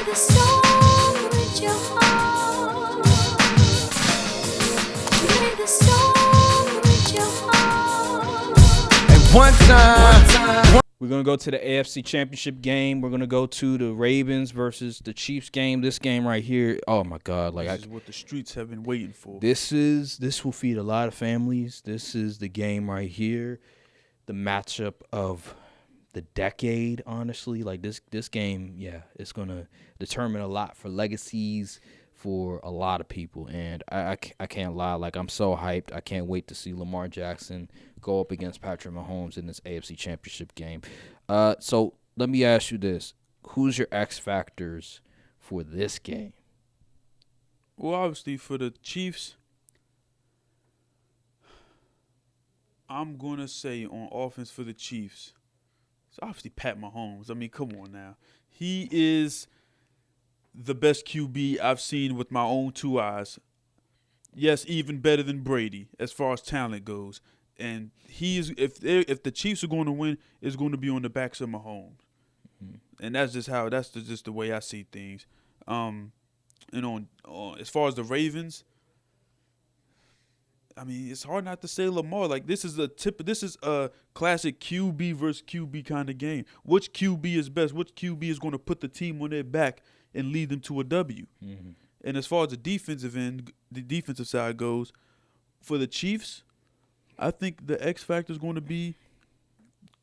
the song with your heart. Play the song with your heart. And one time. We're going to go to the AFC Championship game. We're going to go to the Ravens versus the Chiefs game. This game right here, oh, my God. This is what the streets have been waiting for. This will feed a lot of families. This is the game right here. The matchup of the decade, honestly. Like, this game, yeah, it's going to determine a lot for legacies for a lot of people. And I can't lie. Like, I'm so hyped. I can't wait to see Lamar Jackson go up against Patrick Mahomes in this AFC Championship game. So let me ask you this. Who's your X factors for this game? Well, obviously, for the Chiefs, I'm going to say on offense for the Chiefs, it's obviously Pat Mahomes. I mean, come on now. He is the best QB I've seen with my own two eyes. Yes, even better than Brady as far as talent goes. And he is, if the Chiefs are going to win, it's going to be on the backs of Mahomes. Mm-hmm. And that's just the way I see things. And on as far as the Ravens, I mean, it's hard not to say Lamar. Like, this is a classic QB versus QB kind of game. Which QB is best? Which QB is going to put the team on their back and lead them to a W? Mm-hmm. And as far as the defensive side goes, for the Chiefs, I think the X factor is going to be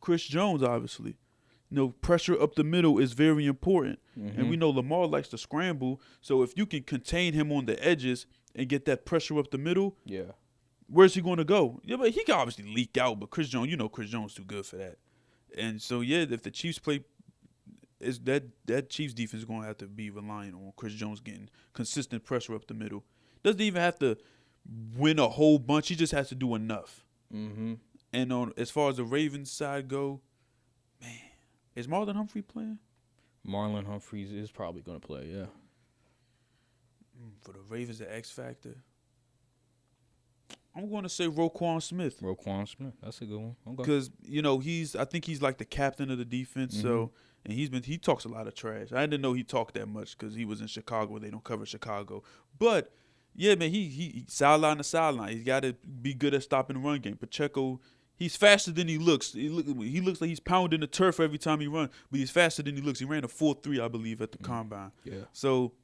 Chris Jones, obviously. You know, pressure up the middle is very important. Mm-hmm. And we know Lamar likes to scramble. So if you can contain him on the edges and get that pressure up the middle, yeah, where's he going to go? Yeah, but he can obviously leak out. But Chris Jones, Chris Jones is too good for that. And so, yeah, if the Chiefs play, is that Chiefs defense is going to have to be relying on Chris Jones getting consistent pressure up the middle. Doesn't even have to win a whole bunch. He just has to do enough. Mm-hmm. And as far as the Ravens side go, man, is Marlon Humphrey playing? Marlon Humphreys is probably going to play, yeah. For the Ravens, the X factor, I'm going to say Roquan Smith. Roquan Smith, that's a good one. Okay. Because I think he's like the captain of the defense. Mm-hmm. So, and he talks a lot of trash. I didn't know he talked that much because he was in Chicago. They don't cover Chicago, but. Yeah, man, he sideline to sideline. He's got to be good at stopping the run game. Pacheco, he's faster than he looks. He looks like he's pounding the turf every time he runs, but he's faster than he looks. He ran a 4.3, I believe, at the combine. Yeah. So,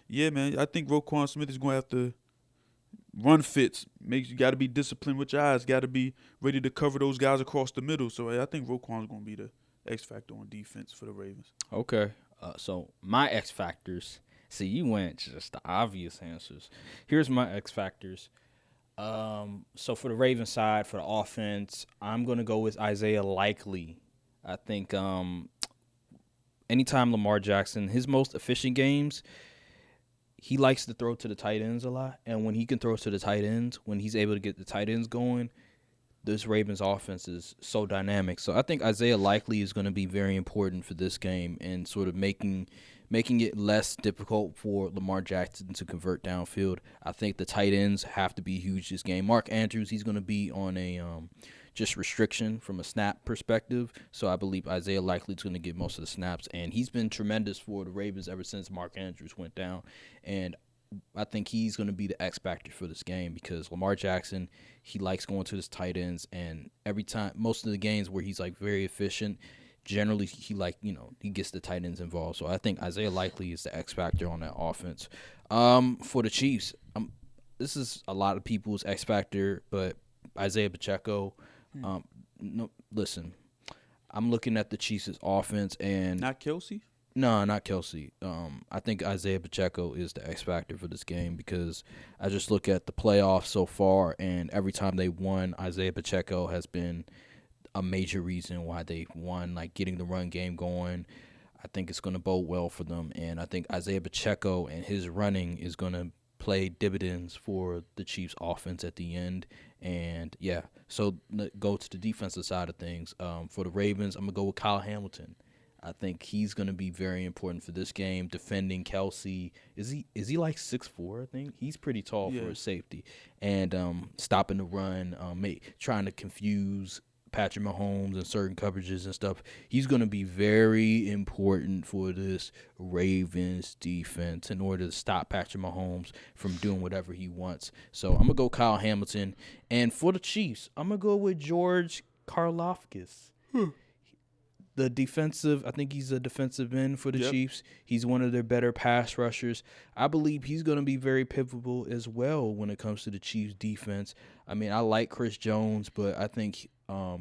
yeah, man, I think Roquan Smith is going to have to run fits. You got to be disciplined with your eyes. Got to be ready to cover those guys across the middle. So, I think Roquan is going to be the X factor on defense for the Ravens. Okay. So, my X factors. See, you went just the obvious answers. Here's my X factors. So for the Ravens side, for the offense, I'm going to go with Isaiah Likely. I think anytime Lamar Jackson, his most efficient games, he likes to throw to the tight ends a lot. And when he can throw to the tight ends, when he's able to get the tight ends going, this Ravens offense is so dynamic. So I think Isaiah Likely is going to be very important for this game and sort of making it less difficult for Lamar Jackson to convert downfield. I think the tight ends have to be huge this game. Mark Andrews, he's going to be on a just restriction from a snap perspective. So I believe Isaiah Likely is going to get most of the snaps. And he's been tremendous for the Ravens ever since Mark Andrews went down. And I think he's going to be the X factor for this game because Lamar Jackson, he likes going to his tight ends. And every time, most of the games where he's like very efficient, generally, he gets the tight ends involved. So I think Isaiah Likely is the X factor on that offense. For the Chiefs, this is a lot of people's X factor, but Isaiah Pacheco. No, listen, I'm looking at the Chiefs' offense and not Kelsey. No, not Kelsey. I think Isaiah Pacheco is the X factor for this game because I just look at the playoffs so far, and every time they won, Isaiah Pacheco has been a major reason why they won, like getting the run game going. I think it's going to bode well for them, and I think Isaiah Pacheco and his running is going to play dividends for the Chiefs' offense at the end. And, yeah, so go to the defensive side of things. For the Ravens, I'm going to go with Kyle Hamilton. I think he's going to be very important for this game, defending Kelsey. Is he like 6'4", I think? He's pretty tall for a safety. And stopping the run, trying to confuse Patrick Mahomes and certain coverages and stuff. He's going to be very important for this Ravens defense in order to stop Patrick Mahomes from doing whatever he wants. So I'm going to go Kyle Hamilton. And for the Chiefs, I'm going to go with George Karlaftis. I think he's a defensive end for the Chiefs. He's one of their better pass rushers. I believe he's going to be very pivotal as well when it comes to the Chiefs defense. I mean, I like Chris Jones, but I think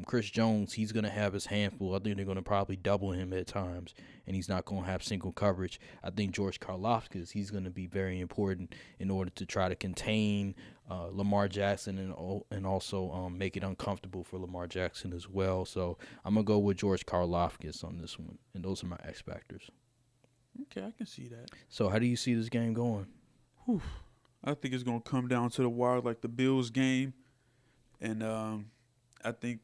Chris Jones, he's going to have his handful. I think they're going to probably double him at times, and he's not going to have single coverage. I think George Karlaftis, he's going to be very important in order to try to contain Lamar Jackson and also make it uncomfortable for Lamar Jackson as well. So I'm going to go with George Karlaftis on this one, and those are my X factors. Okay, I can see that. So how do you see this game going? I think it's going to come down to the wire like the Bills game. And I think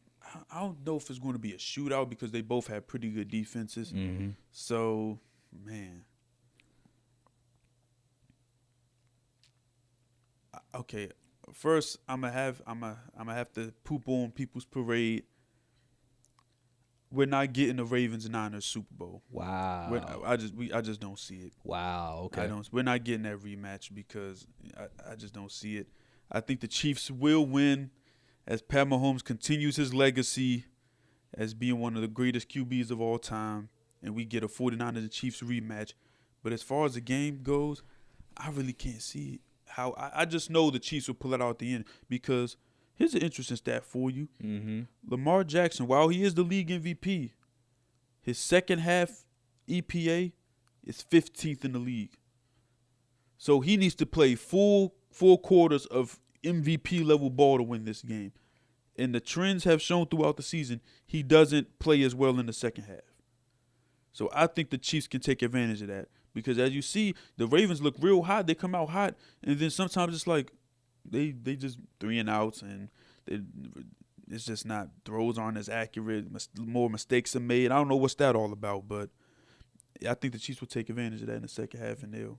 I don't know if it's going to be a shootout because they both have pretty good defenses. Mm-hmm. So, man. Okay, first I'm gonna have to poop on people's parade. We're not getting the Ravens-Niners Super Bowl. Wow. I just don't see it. Wow. Okay. We're not getting that rematch because I just don't see it. I think the Chiefs will win as Pat Mahomes continues his legacy as being one of the greatest QBs of all time, and we get a 49ers and Chiefs rematch. But as far as the game goes, I really can't see how. I just know the Chiefs will pull it out at the end because here's an interesting stat for you. Mm-hmm. Lamar Jackson, while he is the league MVP, his second half EPA is 15th in the league. So he needs to play full quarters of MVP level ball to win this game. And the trends have shown throughout the season he doesn't play as well in the second half. So I think the Chiefs can take advantage of that because as you see, the Ravens look real hot. They come out hot, and then sometimes it's like they just 3 and outs, and it's just not, throws aren't as accurate. More mistakes are made. I don't know what's that all about, but I think the Chiefs will take advantage of that in the second half, and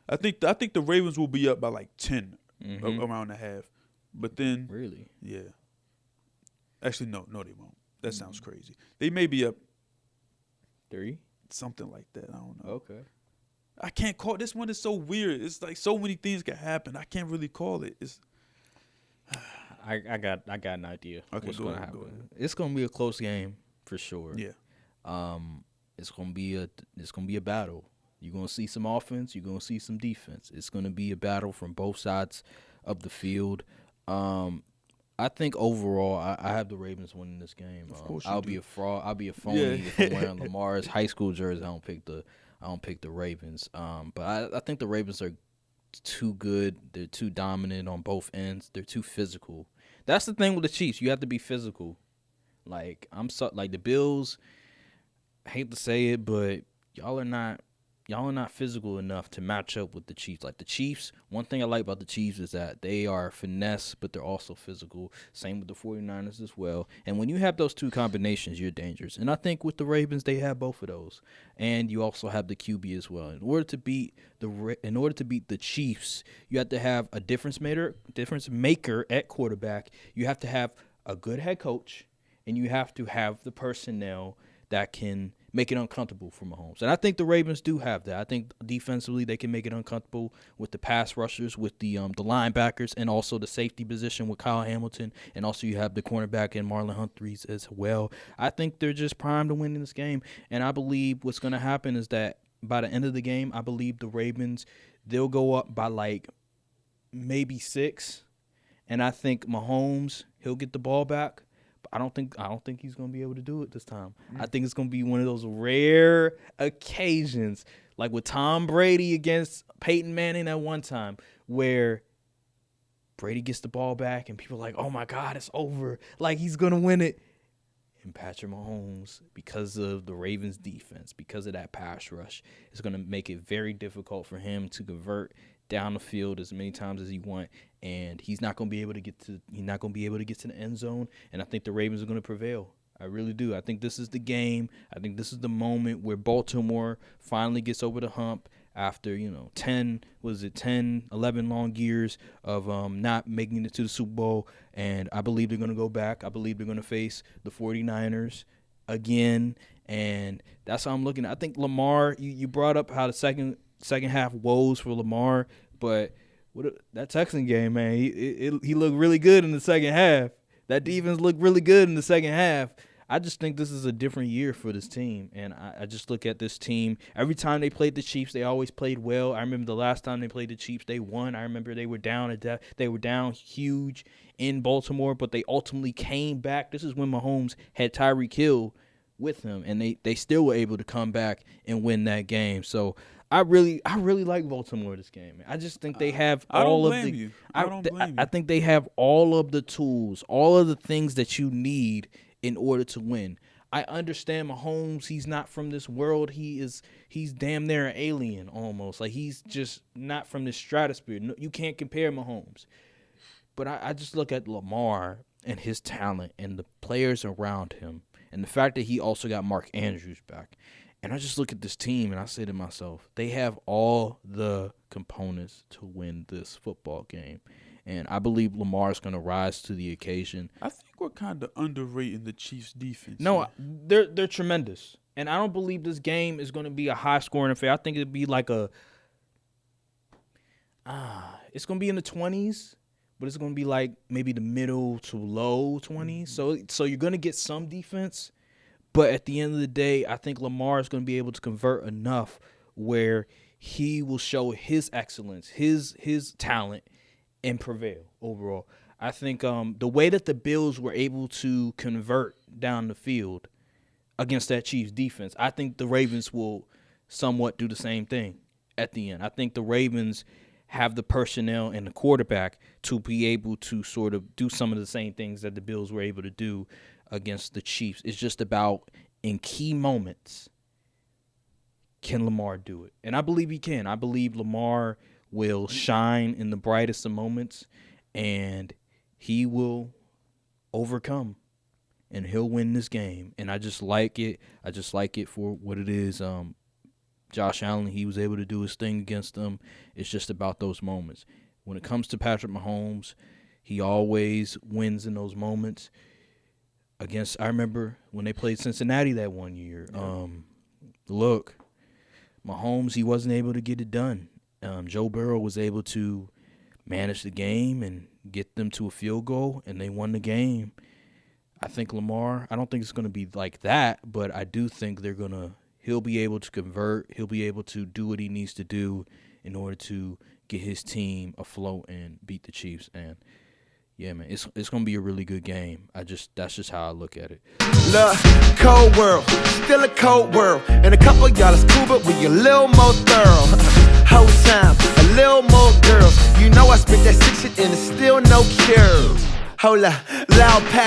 I think the Ravens will be up by like 10 around the half, but then Really? yeah. Actually, no, they won't. That sounds crazy. They may be up 3? something like that. I don't know. Okay. I can't call. This one is so weird. It's like so many things can happen. I can't really call it. It's I got an idea. Okay, what's go gonna ahead, happen. go ahead. It's gonna be a close game for sure. yeah. It's gonna be a battle. You're gonna see some offense. You're gonna see some defense. It's gonna be a battle from both sides of the field. I think overall, I have the Ravens winning this game. Of course I'll do. be a fraud. I'll be a phony if I'm wearing Lamar's high school jersey. I don't pick the Ravens. But I think the Ravens are too good. They're too dominant on both ends. They're too physical. That's the thing with the Chiefs. You have to be physical. Like the Bills. I hate to say it, but y'all are not physical enough to match up with the Chiefs. Like the Chiefs, one thing I like about the Chiefs is that they are finesse, but they're also physical. Same with the 49ers as well. And when you have those two combinations, you're dangerous. And I think with the Ravens, they have both of those. And you also have the QB as well. In order to beat the Chiefs, you have to have a difference maker at quarterback. You have to have a good head coach, and you have to have the personnel that can make it uncomfortable for Mahomes. And I think the Ravens do have that. I think defensively they can make it uncomfortable with the pass rushers, with the linebackers, and also the safety position with Kyle Hamilton. And also you have the cornerback and Marlon Humphreys as well. I think they're just primed to win in this game. And I believe what's going to happen is that by the end of the game, I believe the Ravens, they'll go up by like maybe 6. And I think Mahomes, he'll get the ball back. I don't think he's going to be able to do it this time. I think it's going to be one of those rare occasions, like with Tom Brady against Peyton Manning at one time, where Brady gets the ball back and people are like, oh, my God, it's over. Like, he's going to win it. And Patrick Mahomes, because of the Ravens' defense, because of that pass rush, is going to make it very difficult for him to convert down the field as many times as he wants, and he's not going to be able to get to the end zone. And I think the Ravens are going to prevail. I really do. I think this is the game. I think this is the moment where Baltimore finally gets over the hump after 10 11 long years of not making it to the Super Bowl. And I believe they're going to go back. I believe they're going to face the 49ers again, and that's how I'm looking. I think Lamar, you brought up how the second half woes for Lamar, but that Texan game, man, he looked really good in the second half. That defense looked really good in the second half. I just think this is a different year for this team, and I just look at this team. Every time they played the Chiefs, they always played well. I remember the last time they played the Chiefs, they won. I remember they were down they were down huge in Baltimore, but they ultimately came back. This is when Mahomes had Tyreek Hill with him, and they still were able to come back and win that game. So I really like Baltimore this game. I just think they have all of the. I don't blame you. I think they have all of the tools, all of the things that you need in order to win. I understand Mahomes, he's not from this world. He's damn near an alien almost. Like, he's just not from this stratosphere. No, you can't compare Mahomes. But I just look at Lamar and his talent and the players around him and the fact that he also got Mark Andrews back. And I just look at this team and I say to myself, they have all the components to win this football game. And I believe Lamar's going to rise to the occasion. I think we're kind of underrating the Chiefs' defense. No, they're tremendous. And I don't believe this game is going to be a high-scoring affair. I think it'd be like it's going to be in the 20s, but it's going to be like maybe the middle to low 20s. So you're going to get some defense. But at the end of the day, I think Lamar is going to be able to convert enough where he will show his excellence, his talent, and prevail overall. I think the way that the Bills were able to convert down the field against that Chiefs defense, I think the Ravens will somewhat do the same thing at the end. I think the Ravens have the personnel and the quarterback to be able to sort of do some of the same things that the Bills were able to do against the Chiefs. It's just about, in key moments, can Lamar do it? And I believe he can. I believe Lamar will shine in the brightest of moments, and he will overcome, and he'll win this game. And I just like it. I just like it for what it is. Josh Allen, he was able to do his thing against them. It's just about those moments. When it comes to Patrick Mahomes, he always wins in those moments. I remember when they played Cincinnati that one year. Look, Mahomes, he wasn't able to get it done. Joe Burrow was able to manage the game and get them to a field goal, and they won the game. I think Lamar, I don't think it's going to be like that, but I do think he'll be able to convert. He'll be able to do what he needs to do in order to get his team afloat and beat the Chiefs. And yeah, man, it's going to be a really good game. That's just how I look at it. Look, cold world, still a cold world. And a couple of y'all is cool, but we a little more thorough. Whole time, a little more girls. You know I spit that sick shit and it's still no cure. Hold up, loud pack.